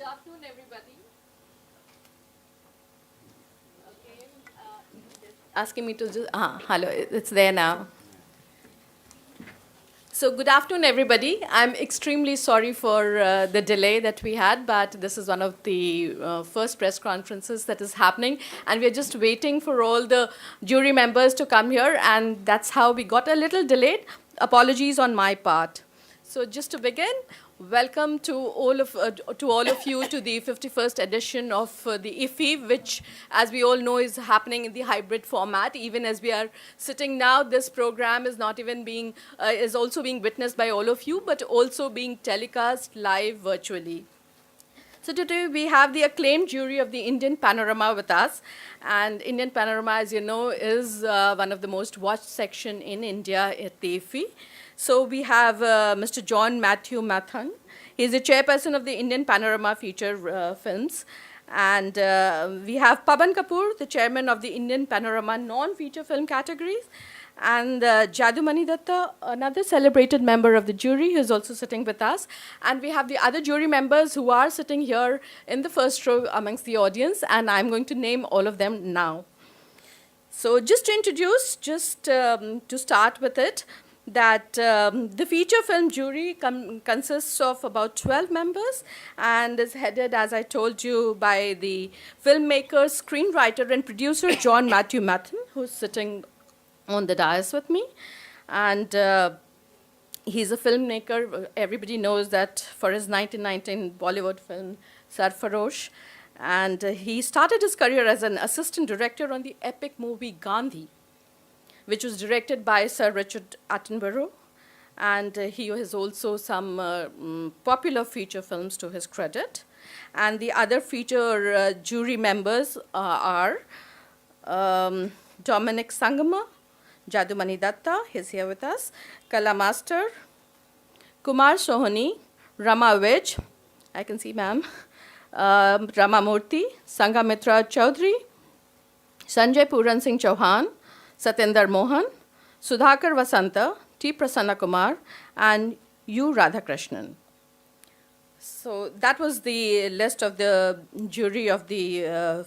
afternoon, everybody. Okay. Asking me to just, hello, it's there now. So good afternoon, everybody. I'm extremely sorry for the delay that we had, but this is one of the first press conferences that is happening, and we're just waiting for all the jury members to come here, and that's how we got a little delayed. Apologies on my part. So just to begin, welcome to all of you to the 51st edition of the IFFI, which, as we all know, is happening in the hybrid format. Even as we are sitting now, this program is not even being is also being witnessed by all of you, but also being telecast live virtually. So today we have the acclaimed jury of the Indian Panorama with us. And Indian Panorama, as you know, is one of the most watched section in India at the IFFI. So we have Mr. John Matthew Mathang. He's the chairperson of the Indian Panorama Feature Films. And we have Paban Kapoor, the chairman of the Indian Panorama non-feature film categories. And Jadumani Datta, another celebrated member of the jury, who is also sitting with us. And we have the other jury members who are sitting here in the first row amongst the audience, and I'm going to name all of them now. So just to introduce, to start with it, that the feature film jury consists of about 12 members and is headed, as I told you, by the filmmaker, screenwriter, and producer John Matthew Mathang, who's sitting on the dais with me. And he's a filmmaker. Everybody knows that for his 1919 Bollywood film, Sarfarosh. And he started his career as an assistant director on the epic movie Gandhi, which was directed by Sir Richard Attenborough. And he has also some popular feature films to his credit. And the other feature jury members are Dominic Sangama, Jadumani Datta, he's here with us, Kala Master, Kumar Sohani, Rama Vij, I can see ma'am, Rama Murthy, Sangamitra Chaudhary, Sanjay Puran Singh Chauhan, Satyendra Mohan, Sudhakar Vasanta, T. Prasanna Kumar, and U. Radhakrishnan. So that was the list of the jury of the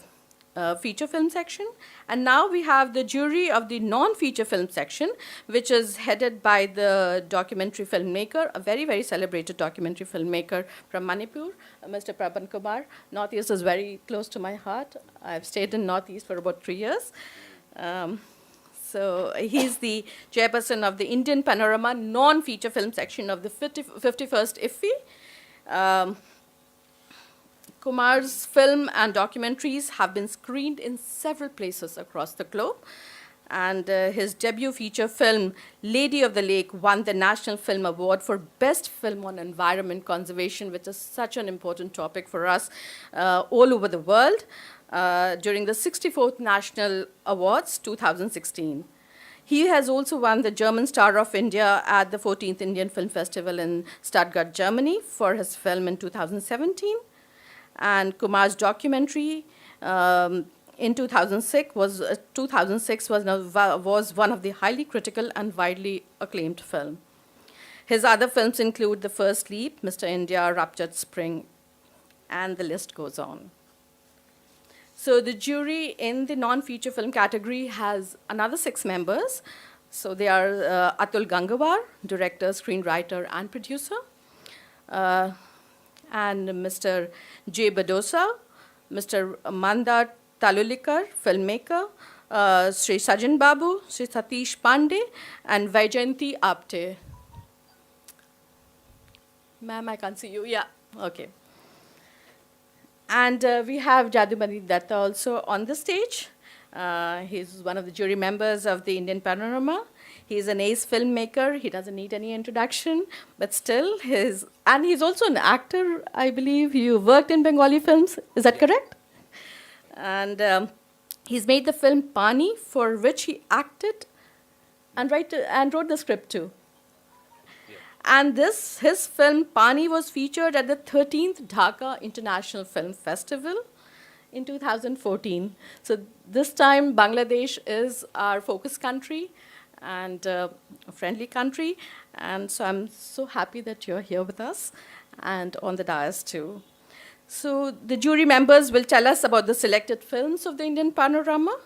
feature film section. And now we have the jury of the non-feature film section, which is headed by the documentary filmmaker, a very, very celebrated documentary filmmaker from Manipur, Mr. Paban Kumar. Northeast is very close to my heart. I've stayed in Northeast for about 3 years. So he's the chairperson of the Indian Panorama non-feature film section of the 51st IFFI. Kumar's film and documentaries have been screened in several places across the globe. And his debut feature film, Lady of the Lake, won the National Film Award for Best Film on Environment Conservation, which is such an important topic for us all over the world, during the 64th National Awards 2016. He has also won the German Star of India at the 14th Indian Film Festival in Stuttgart, Germany for his film in 2017. And Kumar's documentary in 2006 was one of the highly critical and widely acclaimed film. His other films include The First Leap, Mr. India, Ruptured Spring, and the list goes on. So the jury in the non-feature film category has another 6 members. So they are Atul Gangawar, director, screenwriter, and producer. And Mr. J. Badosa, Mr. Mandar Talulikar, filmmaker, Sri Sajan Babu, Sri Satish Pandey, and Vaijayanti Apte. Ma'am, I can't see you. Yeah, okay. And we have Jadumani Datta also on the stage. He's one of the jury members of the Indian Panorama. He's an ace filmmaker. He doesn't need any introduction, but still, and he's also an actor, I believe. You worked in Bengali films, is that correct? And he's made the film Pani, for which he acted and wrote the script too. And his film Pani was featured at the 13th Dhaka International Film Festival in 2014. So this time, Bangladesh is our focus country and a friendly country. And so I'm so happy that you're here with us and on the dais too. So the jury members will tell us about the selected films of the Indian Panorama.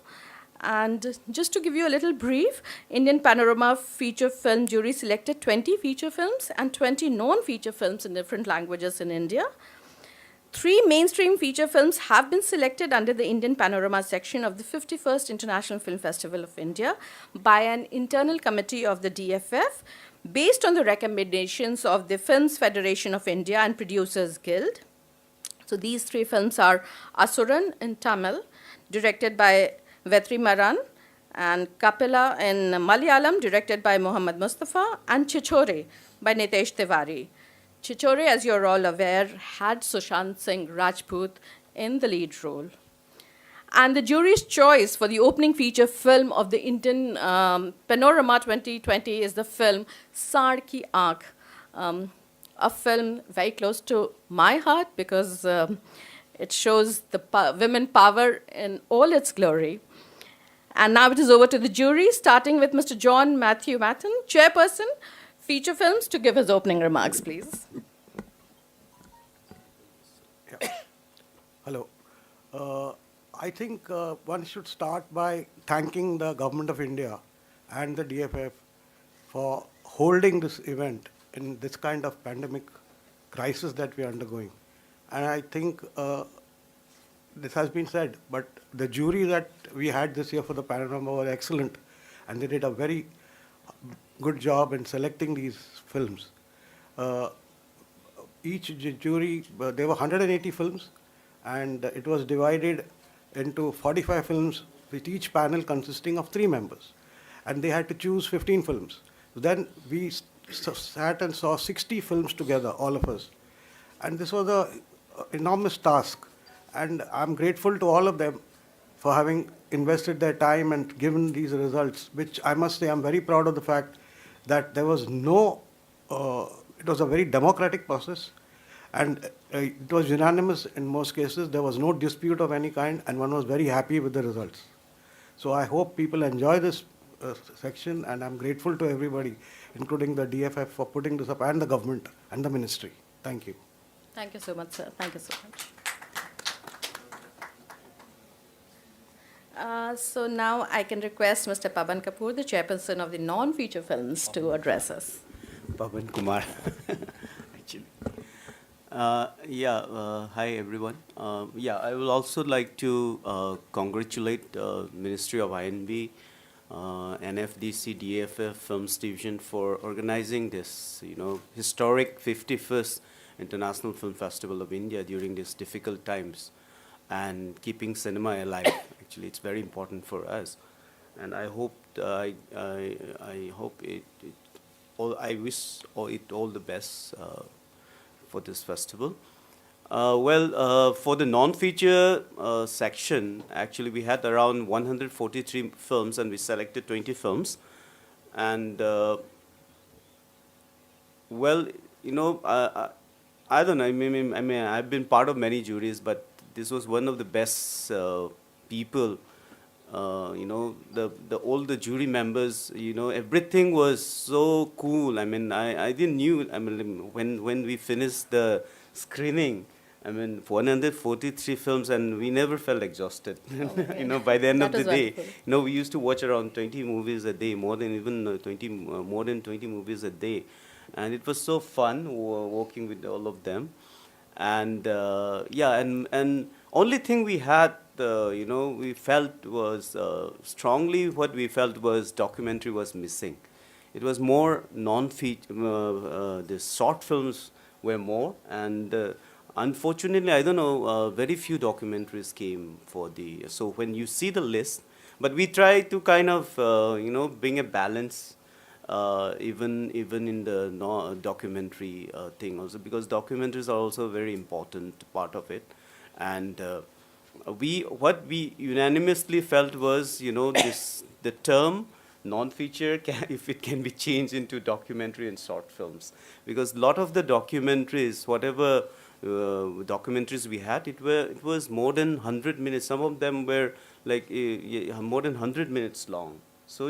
And just to give you a little brief, Indian Panorama feature film jury selected 20 feature films and 20 non-feature films in different languages in India. 3 mainstream feature films have been selected under the Indian Panorama section of the 51st International Film Festival of India by an internal committee of the DFF based on the recommendations of the Films Federation of India and Producers Guild. So these 3 films are Asuran in Tamil, directed by Vetri Maran, and Kapila in Malayalam, directed by Muhammad Mustafa, and Chichore by Nitesh Tiwari. Chichore, as you're all aware, had Sushant Singh Rajput in the lead role. And the jury's choice for the opening feature film of the Indian Panorama 2020 is the film Saad Ki Aankh, a film very close to my heart because it shows the women power in all its glory. And now it is over to the jury, starting with Mr. John Matthew Matten, Chairperson, Feature Films, to give his opening remarks, please. Yeah. Hello. I think one should start by thanking the Government of India and the DFF for holding this event in this kind of pandemic crisis that we are undergoing. And I think this has been said, but the jury that we had this year for the Panorama was excellent, and they did a very good job in selecting these films. Each jury, there were 180 films, and it was divided into 45 films, with each panel consisting of 3 members. And they had to choose 15 films. Then we sat and saw 60 films together, all of us. And this was an enormous task. And I'm grateful to all of them for having invested their time and given these results, which I must say I'm very proud of the fact that there was no, it was a very democratic process, and it was unanimous in most cases. There was no dispute of any kind, and one was very happy with the results. So I hope people enjoy this section, and I'm grateful to everybody, including the DFF, for putting this up, and the government and the ministry. Thank you. Thank you so much, sir. Thank you so much. So now I can request Mr. Pavan Kapoor, the chairperson of the non-feature films, to address us. Pavan Kumar, actually. Hi everyone. I will also like to congratulate Ministry of INB, NFDC, DFF Films Division for organizing this, historic 51st International Film Festival of India during these difficult times, and keeping cinema alive. Actually, it's very important for us, and I hope I hope I wish it all the best for this festival. For the non-feature section, actually we had around 143 films, and we selected 20 films. And I don't know. I mean, I've been part of many juries, but this was one of the best people. All the jury members, everything was so cool. I mean, I didn't knew. I mean, when we finished the screening, 143 films, and we never felt exhausted. Okay. By the end of the day, wonderful. we used to watch around 20 movies a day, more than 20 movies a day, and it was so fun working with all of them. And and only thing we had, we felt was strongly what we felt was documentary was missing. It was more non-feature. The short films were more, and unfortunately, I don't know, very few documentaries came for the. So when you see the list, but we try to kind of bring a balance. Even in the documentary thing also, because documentaries are also a very important part of it. And what we unanimously felt was, the term non-feature, if it can be changed into documentary and short films, because a lot of the documentaries, whatever documentaries we had, it was more than 100 minutes. Some of them were like more than 100 minutes long. So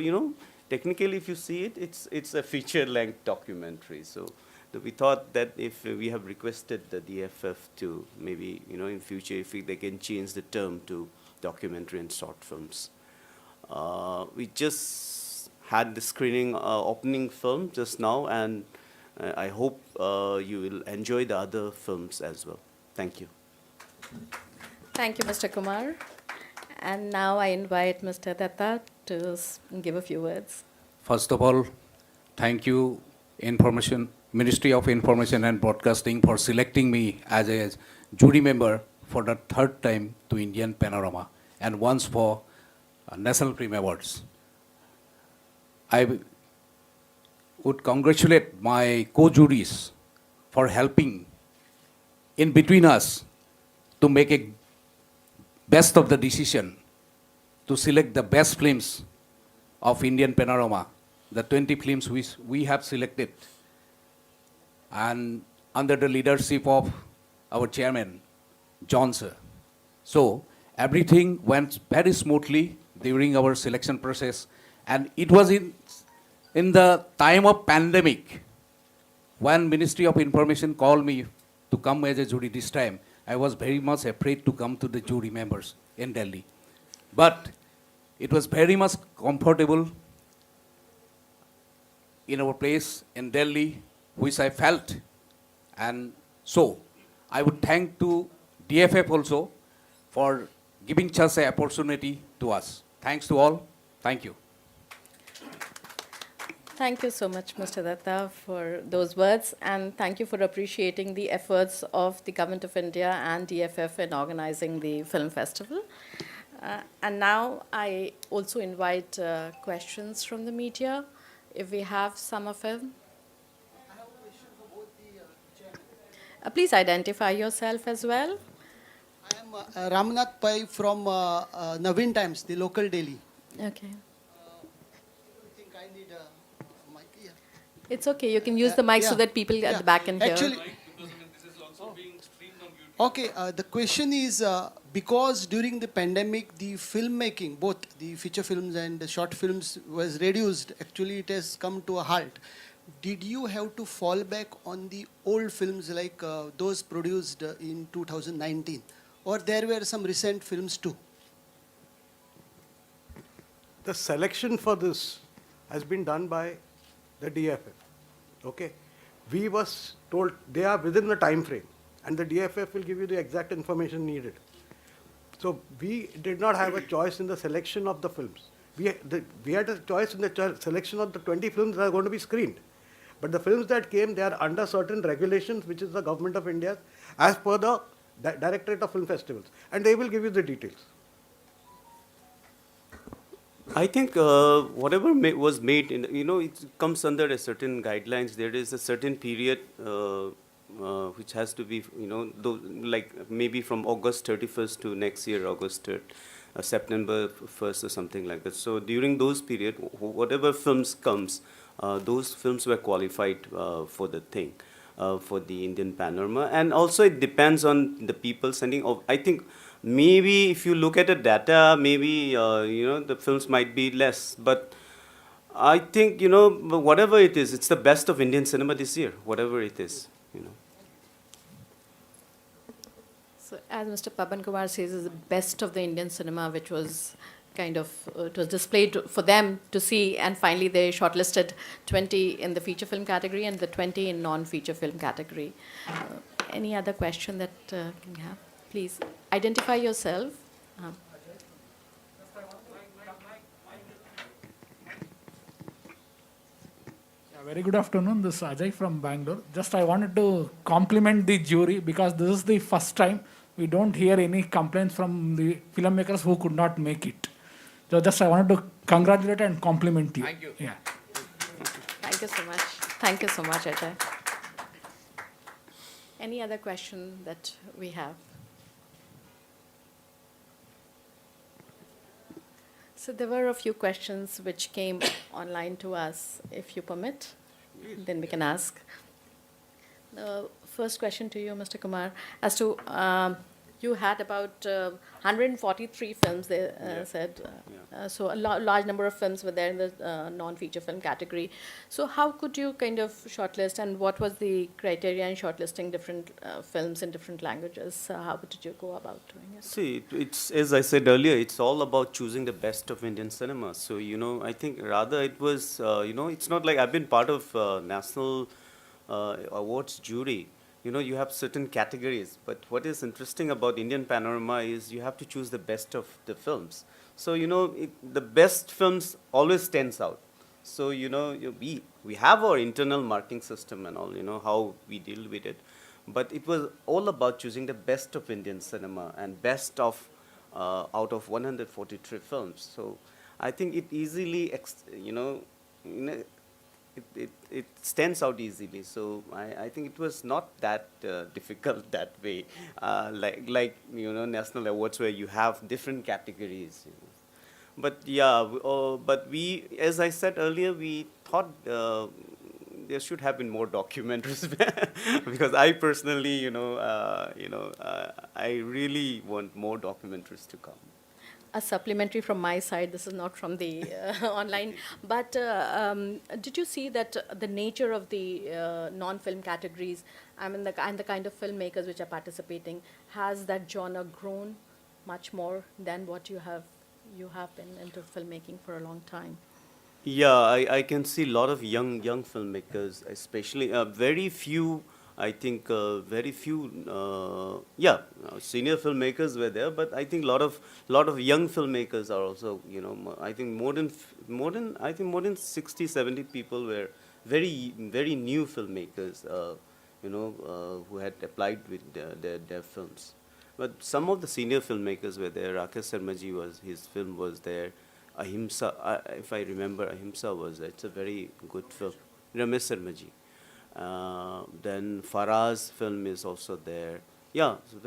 technically, if you see it, it's a feature-length documentary. So we thought that if we have requested the DFF to maybe, in future, if they can change the term to documentary and short films. We just had the screening opening film just now, and I hope you will enjoy the other films as well. Thank you. Thank you, Mr. Kumar. And now I invite Mr. Datta to give a few words. First of all, thank you, Ministry of Information and Broadcasting, for selecting me as a jury member for the third time to Indian Panorama and once for National Film Awards. I would congratulate my co-juries for helping in between us to make a best of the decision to select the best films of Indian Panorama, the 20 films which we have selected, and under the leadership of our chairman, John sir. So everything went very smoothly during our selection process, and it was in the time of pandemic when Ministry of Information called me to come as a jury this time. I was very much afraid to come to the jury members in Delhi. But it was very much comfortable in our place in Delhi, which I felt. And so I would thank to DFF also for giving such an opportunity to us. Thanks to all. Thank you. Thank you so much, Mr. Datta, for those words, and thank you for appreciating the efforts of the Government of India and DFF in organizing the film festival. And now I also invite questions from the media, if we have some of them. I have a question for both the chairman. Please identify yourself as well. I am Ramnath Pai from Navin Times, the local daily. Okay. I think I need a mic here. It's okay. You can use the mic so Yeah. that people at the back can hear. Actually, okay, the question is because during the pandemic, the filmmaking, both the feature films and the short films, was reduced. Actually, it has come to a halt. Did you have to fall back on the old films like those produced in 2019? Or there were some recent films too? The selection for this has been done by the DFF. Okay, we was told they are within the time frame, and the DFF will give you the exact information needed. So we did not have a choice in the selection of the films. We had a choice in the selection of the 20 films that are going to be screened. But the films that came, they are under certain regulations, which is the Government of India, as per the Directorate of Film Festivals, and they will give you the details. I think whatever was made, it comes under a certain guidelines. There is a certain period which has to be, like maybe from August 31st to next year, August 3rd, September 1st or something like that. So during those period, whatever films comes, those films were qualified for the thing, for the Indian Panorama. And also it depends on the people sending. I think maybe if you look at the data, maybe, the films might be less. But I think, whatever it is, it's the best of Indian cinema this year, whatever it is, So as Mr. Pavan Kumar says, is the best of the Indian cinema, which was kind of, it was displayed for them to see, and finally they shortlisted 20 in the feature film category and the 20 in non-feature film category. Any other question that you have? Please identify yourself. Very good afternoon. This is Ajay from Bangalore. Just I wanted to compliment the jury because this is the first time we don't hear any complaints from the filmmakers who could not make it. So just I wanted to congratulate and compliment you. Thank you. Yeah. Thank you so much. Thank you so much, Ajay. Any other question that we have? So there were a few questions which came online to us. If you permit, then we can ask. The first question to you, Mr. Kumar, as to You had about 143 films, they said. So a large number of films were there in the non-feature film category. So how could you kind of shortlist, and what was the criteria in shortlisting different films in different languages? How did you go about doing it? See, it's as I said earlier, it's all about choosing the best of Indian cinema. So I think rather it was it's not like I've been part of national awards jury. You have certain categories, but what is interesting about Indian Panorama is you have to choose the best of the films. So the best films always stands out. So we have our internal marking system and all, how we deal with it. But it was all about choosing the best of Indian cinema and best of out of 143 films. So I think it easily, it stands out easily. So I think it was not that difficult that way, like national awards where you have different categories. But yeah, but we, as I said earlier, we thought there should have been more documentaries because I personally, I really want more documentaries to come. A supplementary from my side, this is not from the online, but did you see that the nature of the non-film categories, I mean, and the kind of filmmakers which are participating, has that genre grown much more than what you have been into filmmaking for a long time? Yeah, I can see a lot of young filmmakers, especially very few. I think very few. Senior filmmakers were there, but I think lot of young filmmakers are also. I think more than 60, 70 people were very new filmmakers. Who had applied with their films. But some of the senior filmmakers were there. Rakesh Sarmaji his film was there. Ahimsa, if I remember, Ahimsa was there. It's a very good film. Ramesh Sarmaji. Then Faraz film is also there. Yeah, so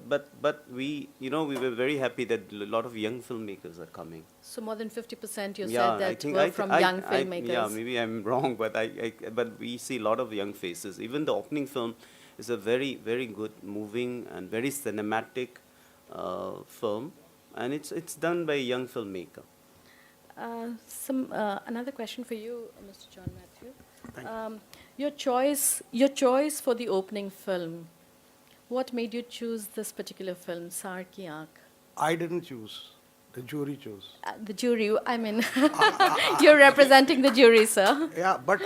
but we were very happy that a lot of young filmmakers are coming. So more than 50% you Yeah, said that were from young filmmakers. Yeah, maybe I'm wrong, but but we see a lot of young faces. Even the opening film is a very good, moving and very cinematic film, and it's done by a young filmmaker. Another question for you, Mr. John Matthew. Your choice for the opening film. What made you choose this particular film, Saar Ki Aankh? I didn't choose. The jury chose. The jury, I mean, you're representing the jury, sir. Yeah, but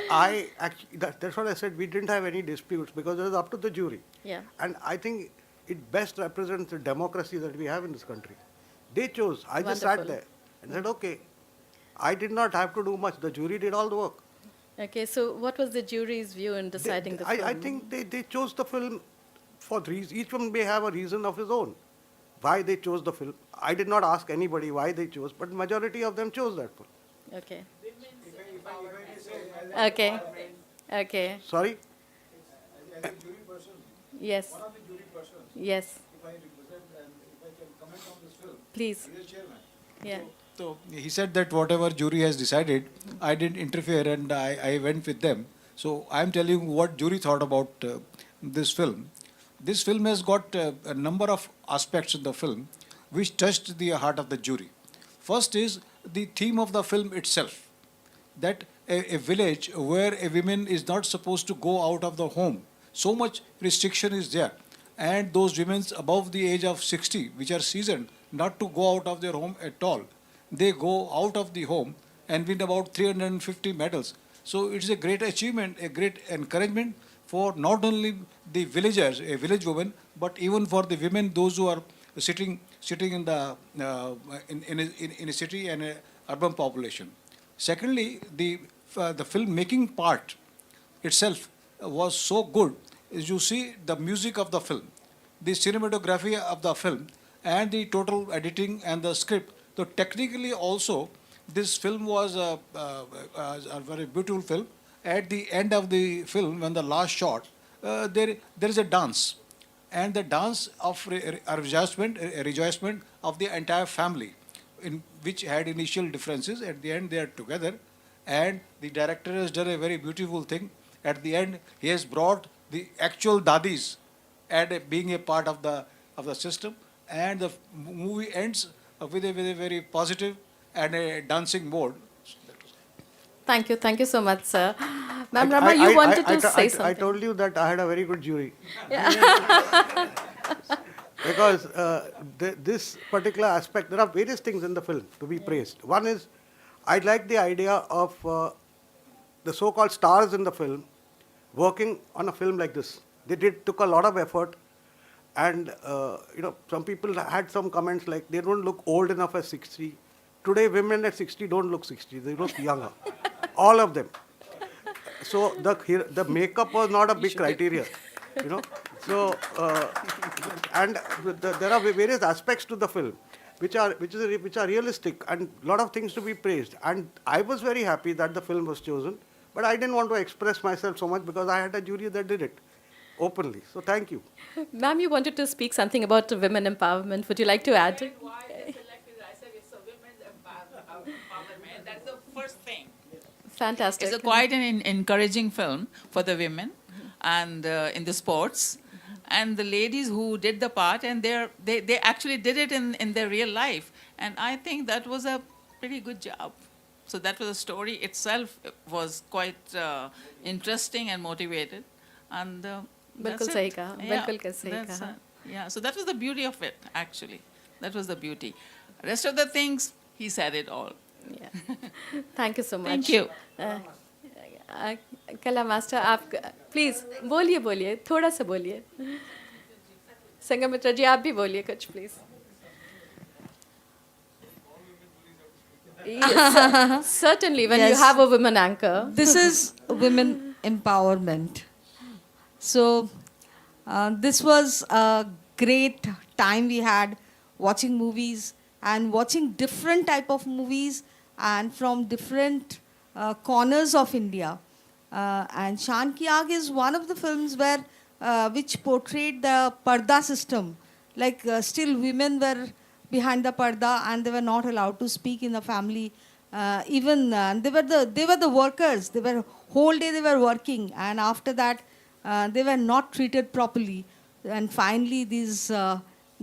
that's what I said. We didn't have any disputes because it was up to the jury. Yeah. And I think it best represents the democracy that we have in this country. They chose. I just sat Wonderful. there and said, okay. I did not have to do much. The jury did all the work. Okay, so what was the jury's view in deciding the film? I think they chose the film for reasons. Each one may have a reason of his own why they chose the film. I did not ask anybody why they chose, but majority of them chose that film. Okay. Okay. Okay. Sorry? Yes. Yes. Please. Yeah. So he said that whatever jury has decided, I didn't interfere and I went with them. So I'm telling you what jury thought about this film. This film has got a number of aspects in the film which touched the heart of the jury. First is the theme of the film itself, that a village where a woman is not supposed to go out of the home. So much restriction is there. And those women above the age of 60, which are seasoned, not to go out of their home at all. They go out of the home and win about 350 medals. So it's a great achievement, a great encouragement for not only the villagers, a village woman, but even for the women, those who are sitting in the in a city and a urban population. Secondly, the filmmaking part itself was so good. As you see the music of the film, the cinematography of the film, and the total editing and the script. So technically also, this film was a very beautiful film. At the end of the film, when the last shot, there is a dance, and the dance of rejoicement of the entire family, in which had initial differences. At the end, they are together, and the director has done a very beautiful thing. At the end, he has brought the actual dadis and being a part of the of the system, and the movie ends with a very positive and a dancing mode. Thank you so much, sir. Ma'am Rama, you wanted to say I something. told you that I had a very good jury. Because this particular aspect, there are various things in the film to be praised. One is, I like the idea of the so-called stars in the film working on a film like this. They took a lot of effort, and some people had some comments like they don't look old enough at 60. Today, women at 60 don't look 60; they look younger, all of them. So the makeup was not a big criteria, you know. So and there are various aspects to the film which are realistic and a lot of things to be praised. And I was very happy that the film was chosen, but I didn't want to express myself so much because I had a jury that did it openly. So thank you. Ma'am, you wanted to speak something about women empowerment. Would you like to add? Why I selected, I said it's a women's empowerment. That's the first thing. Fantastic. It's a quite an encouraging film for the women and in the sports. And the ladies who did the part, and they actually did it in their real life. And I think that was a pretty good job. So that was the story itself was quite interesting and motivated. And that's बिल्कुल it. सही कहा, Yeah, बिल्कुल सही that's कहा. yeah, so that was the beauty of it, actually. That was the beauty. Rest of the things, he said it all. Yeah. Thank you so much. Thank you. कला master आप please बोलिए थोड़ा सा बोलिए. संगमित्रा जी आप भी बोलिए कुछ please. Yes, certainly when you Yes. have a woman anchor. This is women empowerment. So this was a great time we had watching movies and watching different type of movies and from different corners of India. And Shan Ki Aag is one of the films where which portrayed the parda system. Like still women were behind the parda and they were not allowed to speak in the family. Even they were the workers. They were whole day they were working, and after that they were not treated properly. And finally these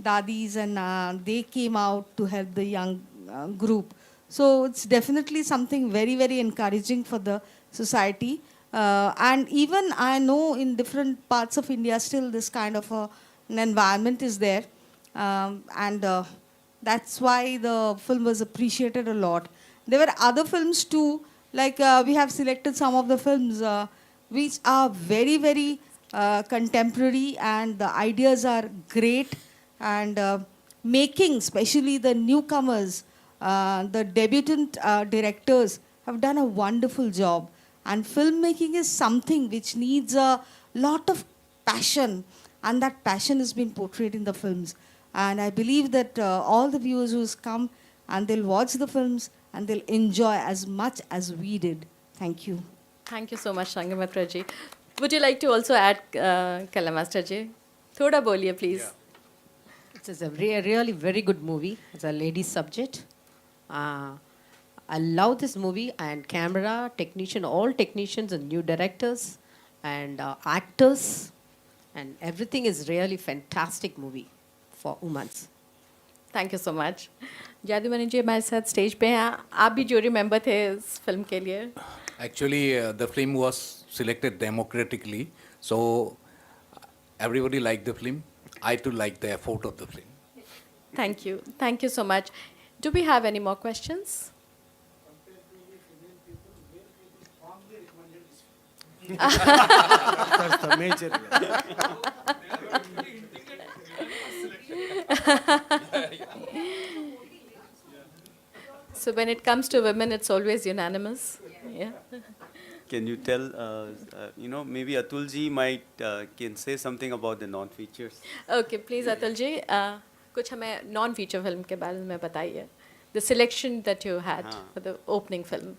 dadis and they came out to help the young group. So it's definitely something very, very encouraging for the society. And even I know in different parts of India still this kind of an environment is there. And that's why the film was appreciated a lot. There were other films too, like we have selected some of the films which are very, very contemporary, and the ideas are great, and making, especially the newcomers, the debutant directors have done a wonderful job. And filmmaking is something which needs a lot of passion, and that passion has been portrayed in the films. And I believe that all the viewers who come and they'll watch the films and they'll enjoy as much as we did. Thank you. Thank you so much, Sangamitra ji. Would you like to also add, Kala Master ji? Thoda boliye, please. It's a really very good movie. It's a ladies' subject. I love this movie, and camera, technician, all technicians and new directors and actors, and everything is really fantastic movie for women. Thank you so much. Jadumani ji हमारे साथ stage पे हैं. आप भी jury member थे इस film के लिए. Actually, the film was selected democratically, so everybody liked the film. I too liked the effort of the film. Thank you so much. Do we have any more questions? That's the major. So when it comes to women, it's always unanimous. Yeah. Can you tell, maybe Atulji might can say something about the non-features? Okay, please Atul ji कुछ हमें non feature film के बारे में बताइए. The selection that you had for the opening film.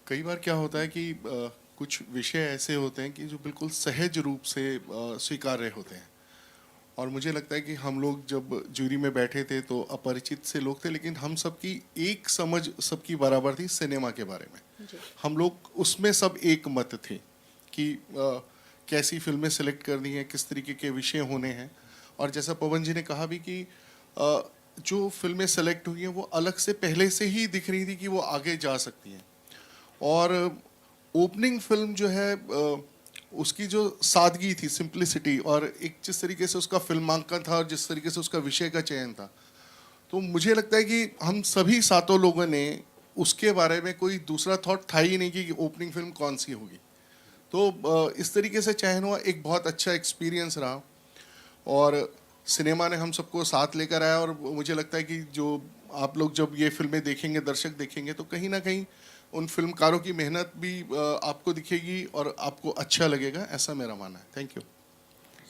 कई बार क्या होता है कि कुछ विषय ऐसे होते हैं कि जो बिल्कुल सहज रूप से स्वीकार्य होते हैं, और मुझे लगता है कि हम लोग जब जूरी में बैठे थे तो अपरिचित से लोग थे, लेकिन हम सबकी एक समझ सबकी बराबर थी सिनेमा के बारे में. हम लोग उसमें सब एक मत थे कि कैसी फिल्में सेलेक्ट करनी है, किस तरीके के विषय होने हैं, और जैसा पवन जी ने कहा भी कि जो फिल्में सेलेक्ट हुई हैं वो अलग से पहले से ही दिख रही थी कि वो आगे जा सकती हैं। और ओपनिंग फिल्म जो है उसकी जो सादगी थी, सिंप्लिसिटी, और एक जिस तरीके से उसका फिल्मांकन था और जिस तरीके से उसका विषय का चयन था, तो मुझे लगता है कि हम सभी सातों लोगों ने उसके बारे में कोई दूसरा थॉट था ही नहीं कि ओपनिंग फिल्म कौन सी होगी। तो इस तरीके से चयन हुआ, एक बहुत अच्छा एक्सपीरियंस रहा और सिनेमा ने हम सबको साथ लेकर आया। और मुझे लगता है कि जो आप लोग जब ये फिल्में देखेंगे, दर्शक देखेंगे, तो कहीं ना कहीं उन फिल्मकारों की मेहनत भी आपको दिखेगी और आपको अच्छा लगेगा, ऐसा मेरा मानना है। Thank you.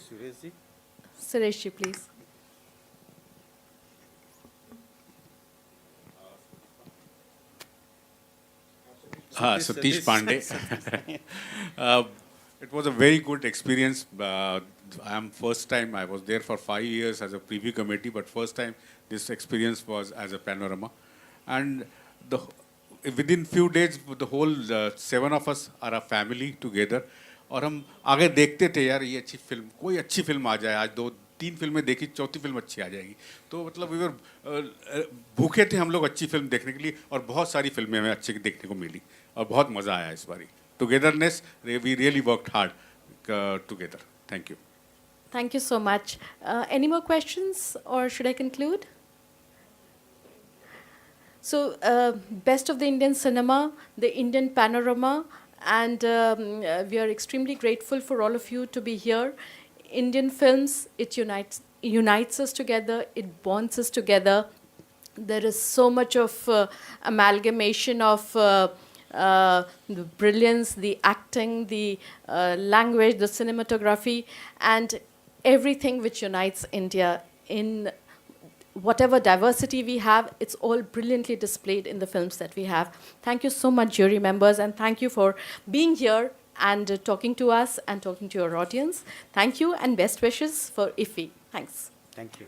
Suresh ji. Suresh ji, please. Satish Pandey. It was a very good experience. First time I was there for 5 years as a preview committee, but first time this experience was as a panorama. And within few days, the whole 7 of us are a family together. और हम आगे देखते थे यार, ये अच्छी film, कोई अच्छी फिल्म आ जाए, आज 2-3 फिल्में देखी, चौथी फिल्म अच्छी आ जाएगी। तो मतलब भूखे थे हम लोग अच्छी फिल्म देखने के लिए, और बहुत सारी फिल्में हमें अच्छी देखने को मिली और बहुत मज़ा आया इस बारी। Togetherness, we really worked hard together. Thank you. Thank you so much. Any more questions, or should I conclude? So, best of the Indian cinema, the Indian panorama, and we are extremely grateful for all of you to be here. Indian films, it unites us together, it bonds us together. There is so much of amalgamation of the brilliance, the acting, the language, the cinematography, and everything which unites India in whatever diversity we have. It's all brilliantly displayed in the films that we have. Thank you so much, jury members, and thank you for being here and talking to us and talking to your audience. Thank you, and best wishes for IFFI. Thanks. Thank you.